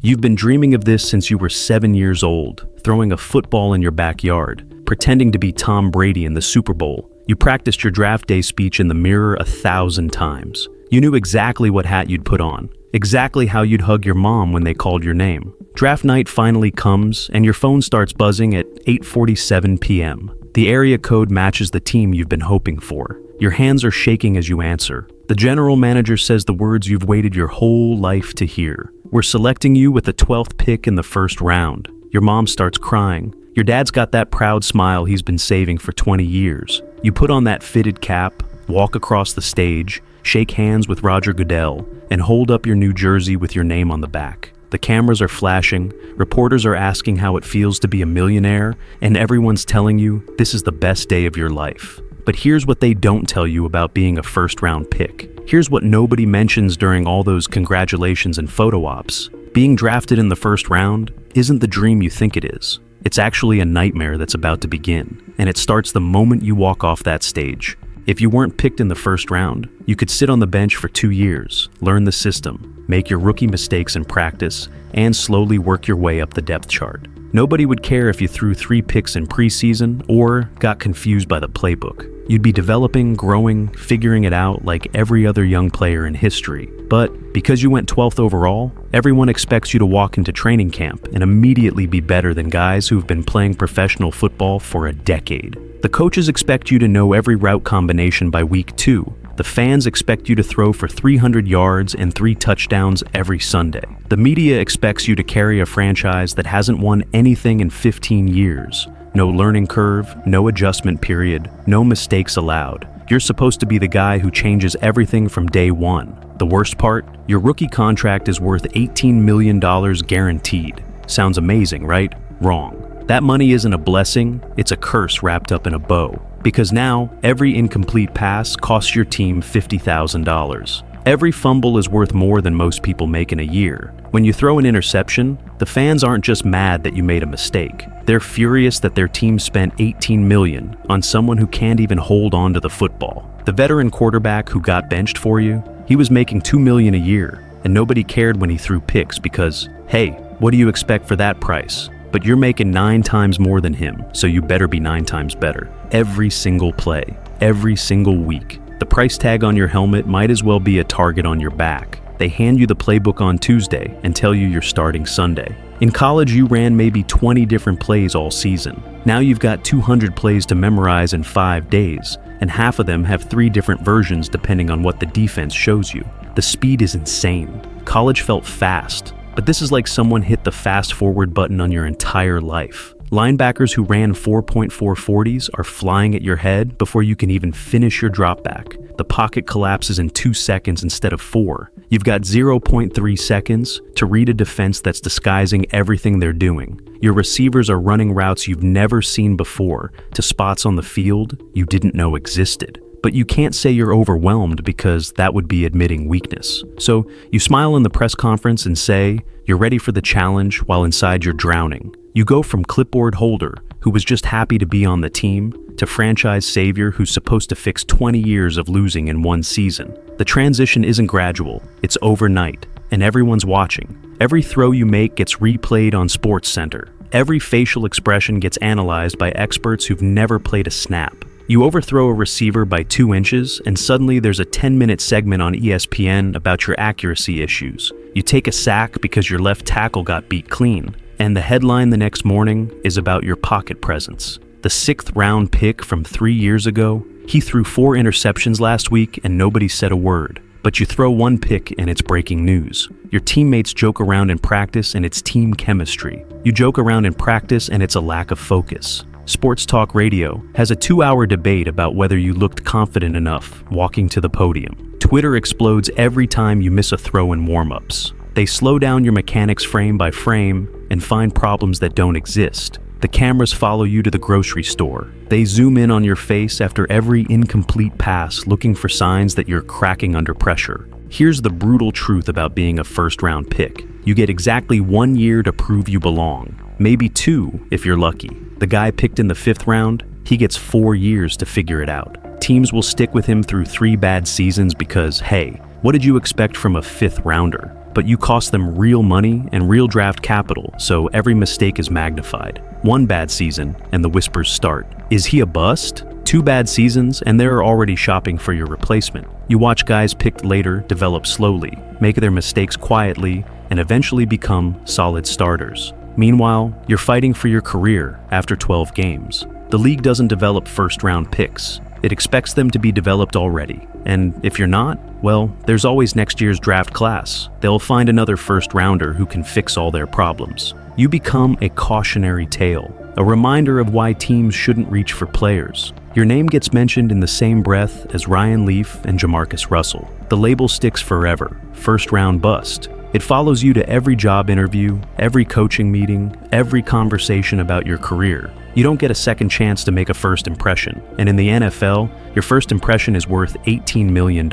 You've been dreaming of this since you were 7 years old, throwing a football in your backyard, pretending to be Tom Brady in the Super Bowl. You practiced your draft day speech in the mirror 1,000 times. You knew exactly what hat you'd put on, exactly how you'd hug your mom when they called your name. Draft night finally comes, and your phone starts buzzing at 8:47 p.m. The area code matches the team you've been hoping for. Your hands are shaking as you answer. The general manager says the words you've waited your whole life to hear. We're selecting you with the 12th pick in the first round. Your mom starts crying. Your dad's got that proud smile he's been saving for 20 years. You put on that fitted cap, walk across the stage, shake hands with Roger Goodell, and hold up your new jersey with your name on the back. The cameras are flashing, reporters are asking how it feels to be a millionaire, and everyone's telling you this is the best day of your life. But here's what they don't tell you about being a first-round pick. Here's what nobody mentions during all those congratulations and photo ops. Being drafted in the first round isn't the dream you think it is. It's actually a nightmare that's about to begin, and it starts the moment you walk off that stage. If you weren't picked in the first round, you could sit on the bench for 2 years, learn the system, make your rookie mistakes in practice, and slowly work your way up the depth chart. Nobody would care if you threw 3 picks in preseason or got confused by the playbook. You'd be developing, growing, figuring it out like every other young player in history. But because you went 12th overall, everyone expects you to walk into training camp and immediately be better than guys who've been playing professional football for a decade. The coaches expect you to know every route combination by week 2. The fans expect you to throw for 300 yards and 3 touchdowns every Sunday. The media expects you to carry a franchise that hasn't won anything in 15 years. No learning curve, no adjustment period, no mistakes allowed. You're supposed to be the guy who changes everything from day one. The worst part? Your rookie contract is worth $18 million guaranteed. Sounds amazing, right? Wrong. That money isn't a blessing, it's a curse wrapped up in a bow. Because now, every incomplete pass costs your team $50,000. Every fumble is worth more than most people make in a year. When you throw an interception, the fans aren't just mad that you made a mistake. They're furious that their team spent $18 million on someone who can't even hold on to the football. The veteran quarterback who got benched for you, he was making $2 million a year, and nobody cared when he threw picks because, hey, what do you expect for that price? But you're making 9 times more than him, so you better be 9 times better. Every single play, every single week. The price tag on your helmet might as well be a target on your back. They hand you the playbook on Tuesday and tell you you're starting Sunday. In college, you ran maybe 20 different plays all season. Now you've got 200 plays to memorize in 5 days, and half of them have 3 different versions depending on what the defense shows you. The speed is insane. College felt fast, but this is like someone hit the fast forward button on your entire life. Linebackers who ran 4.4 40s are flying at your head before you can even finish your drop back. The pocket collapses in 2 seconds instead of 4. You've got 0.3 seconds to read a defense that's disguising everything they're doing. Your receivers are running routes you've never seen before to spots on the field you didn't know existed. But you can't say you're overwhelmed because that would be admitting weakness. So you smile in the press conference and say you're ready for the challenge while inside you're drowning. You go from clipboard holder, who was just happy to be on the team, to franchise savior who's supposed to fix 20 years of losing in 1 season. The transition isn't gradual, it's overnight, and everyone's watching. Every throw you make gets replayed on SportsCenter. Every facial expression gets analyzed by experts who've never played a snap. You overthrow a receiver by 2 inches, and suddenly there's a 10-minute segment on ESPN about your accuracy issues. You take a sack because your left tackle got beat clean, and the headline the next morning is about your pocket presence. The 6th round pick from 3 years ago, he threw 4 interceptions last week and nobody said a word. But you throw 1 pick and it's breaking news. Your teammates joke around in practice and it's team chemistry. You joke around in practice and it's a lack of focus. Sports Talk Radio has a 2-hour debate about whether you looked confident enough walking to the podium. Twitter explodes every time you miss a throw in warm-ups. They slow down your mechanics frame by frame and find problems that don't exist. The cameras follow you to the grocery store. They zoom in on your face after every incomplete pass, looking for signs that you're cracking under pressure. Here's the brutal truth about being a first-round pick. You get exactly 1 year to prove you belong. Maybe 2 if you're lucky. The guy picked in the 5th round, he gets 4 years to figure it out. Teams will stick with him through 3 bad seasons because, hey, what did you expect from a 5th rounder? but you cost them real money and real draft capital, so every mistake is magnified. One bad season, and the whispers start. Is he a bust? 2 bad seasons, and they're already shopping for your replacement. You watch guys picked later develop slowly, make their mistakes quietly, and eventually become solid starters. Meanwhile, you're fighting for your career after 12 games. The league doesn't develop first-round picks. It expects them to be developed already. And if you're not, well, there's always next year's draft class. They'll find another first-rounder who can fix all their problems. You become a cautionary tale, a reminder of why teams shouldn't reach for players. Your name gets mentioned in the same breath as Ryan Leaf and Jamarcus Russell. The label sticks forever, first-round bust. It follows you to every job interview, every coaching meeting, every conversation about your career. You don't get a second chance to make a first impression, and in the NFL, your first impression is worth $18 million.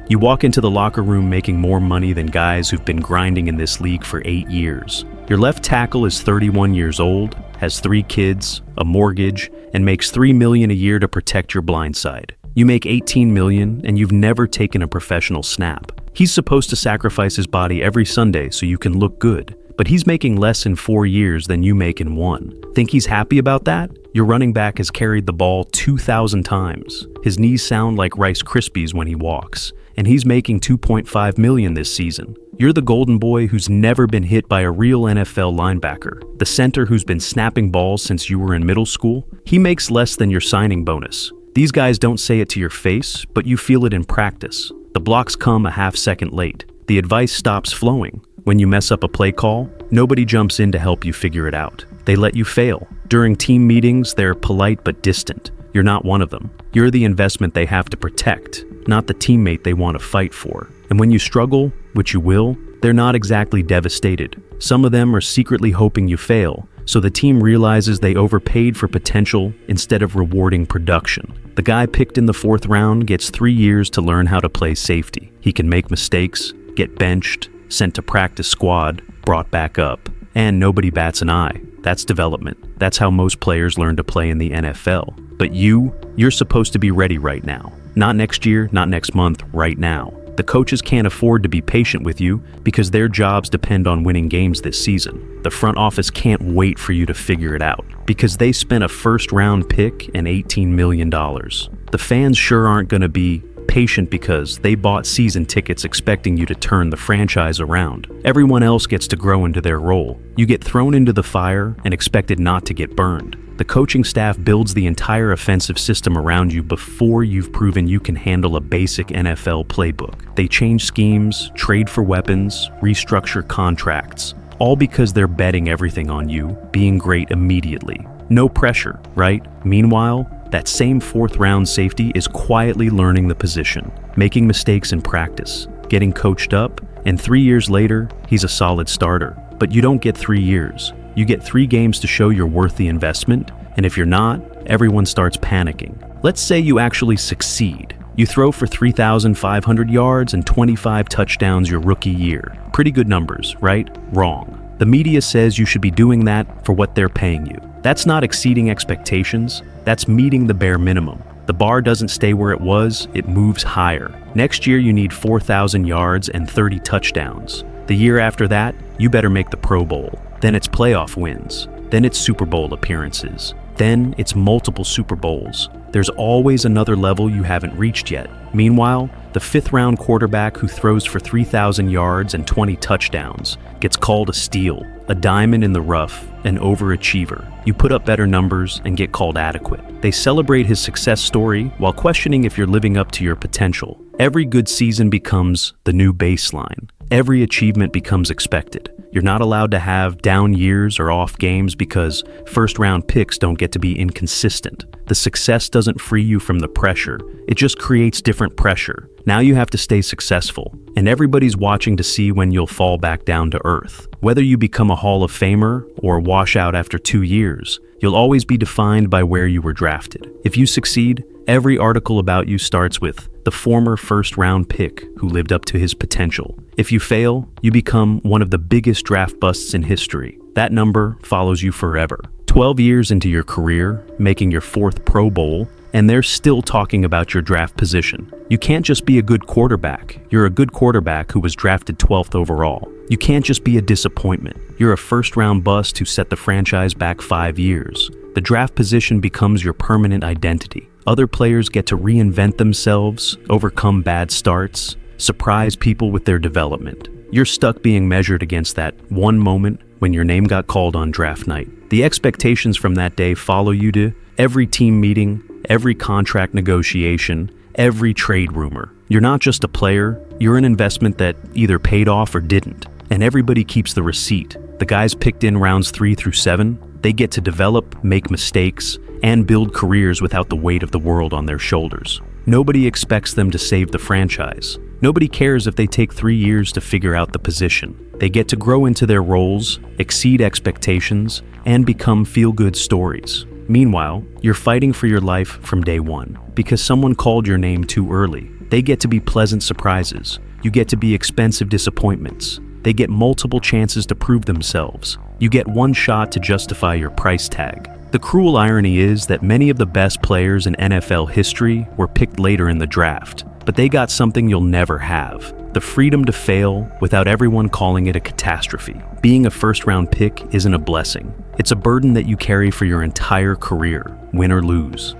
You walk into the locker room making more money than guys who've been grinding in this league for 8 years. Your left tackle is 31 years old, has 3 kids, a mortgage, and makes $3 million a year to protect your blind side. You make $18 million, and you've never taken a professional snap. He's supposed to sacrifice his body every Sunday so you can look good, but he's making less in 4 years than you make in 1. Think he's happy about that? Your running back has carried the ball 2,000 times. His knees sound like Rice Krispies when he walks, and he's making $2.5 million this season. You're the golden boy who's never been hit by a real NFL linebacker, the center who's been snapping balls since you were in middle school. He makes less than your signing bonus. These guys don't say it to your face, but you feel it in practice. The blocks come a half second late. The advice stops flowing. When you mess up a play call, nobody jumps in to help you figure it out. They let you fail. During team meetings, they're polite but distant. You're not one of them. You're the investment they have to protect, not the teammate they want to fight for. And when you struggle, which you will, they're not exactly devastated. Some of them are secretly hoping you fail, so the team realizes they overpaid for potential instead of rewarding production. The guy picked in the 4th round gets 3 years to learn how to play safety. He can make mistakes, get benched, sent to practice squad, brought back up, and nobody bats an eye. That's development. That's how most players learn to play in the NFL. But you're supposed to be ready right now. Not next year, not next month, right now. The coaches can't afford to be patient with you because their jobs depend on winning games this season. The front office can't wait for you to figure it out because they spent a first-round pick and $18 million. The fans sure aren't going to be patient because they bought season tickets expecting you to turn the franchise around. Everyone else gets to grow into their role. You get thrown into the fire and expected not to get burned. The coaching staff builds the entire offensive system around you before you've proven you can handle a basic NFL playbook. They change schemes, trade for weapons, restructure contracts, all because they're betting everything on you being great immediately. No pressure, right? Meanwhile, that same 4th round safety is quietly learning the position, making mistakes in practice, getting coached up, and 3 years later, he's a solid starter. But you don't get 3 years. You get 3 games to show you're worth the investment, and if you're not, everyone starts panicking. Let's say you actually succeed. You throw for 3,500 yards and 25 touchdowns your rookie year. Pretty good numbers, right? Wrong. The media says you should be doing that for what they're paying you. That's not exceeding expectations. That's meeting the bare minimum. The bar doesn't stay where it was, it moves higher. Next year you need 4,000 yards and 30 touchdowns. The year after that, you better make the Pro Bowl. Then it's playoff wins. Then it's Super Bowl appearances. Then it's multiple Super Bowls. There's always another level you haven't reached yet. Meanwhile, the 5th round quarterback who throws for 3,000 yards and 20 touchdowns gets called a steal, a diamond in the rough, an overachiever. You put up better numbers and get called adequate. They celebrate his success story while questioning if you're living up to your potential. Every good season becomes the new baseline. Every achievement becomes expected. You're not allowed to have down years or off games because first-round picks don't get to be inconsistent. The success doesn't free you from the pressure. It just creates different pressure. Now you have to stay successful, and everybody's watching to see when you'll fall back down to earth. Whether you become a Hall of Famer or wash out after 2 years, you'll always be defined by where you were drafted. If you succeed, every article about you starts with the former first-round pick who lived up to his potential. If you fail, you become one of the biggest draft busts in history. That number follows you forever. 12 years into your career, making your 4th Pro Bowl, and they're still talking about your draft position. You can't just be a good quarterback. You're a good quarterback who was drafted 12th overall. You can't just be a disappointment. You're a first-round bust who set the franchise back 5 years. The draft position becomes your permanent identity. Other players get to reinvent themselves, overcome bad starts, surprise people with their development. You're stuck being measured against that one moment when your name got called on draft night. The expectations from that day follow you to every team meeting, every contract negotiation, every trade rumor. You're not just a player, you're an investment that either paid off or didn't. And everybody keeps the receipt. The guys picked in rounds 3 through 7, they get to develop, make mistakes, and build careers without the weight of the world on their shoulders. Nobody expects them to save the franchise. Nobody cares if they take 3 years to figure out the position. They get to grow into their roles, exceed expectations, and become feel-good stories. Meanwhile, you're fighting for your life from day one because someone called your name too early. They get to be pleasant surprises. You get to be expensive disappointments. They get multiple chances to prove themselves. You get one shot to justify your price tag. The cruel irony is that many of the best players in NFL history were picked later in the draft, but they got something you'll never have: the freedom to fail without everyone calling it a catastrophe. Being a first-round pick isn't a blessing. It's a burden that you carry for your entire career, win or lose.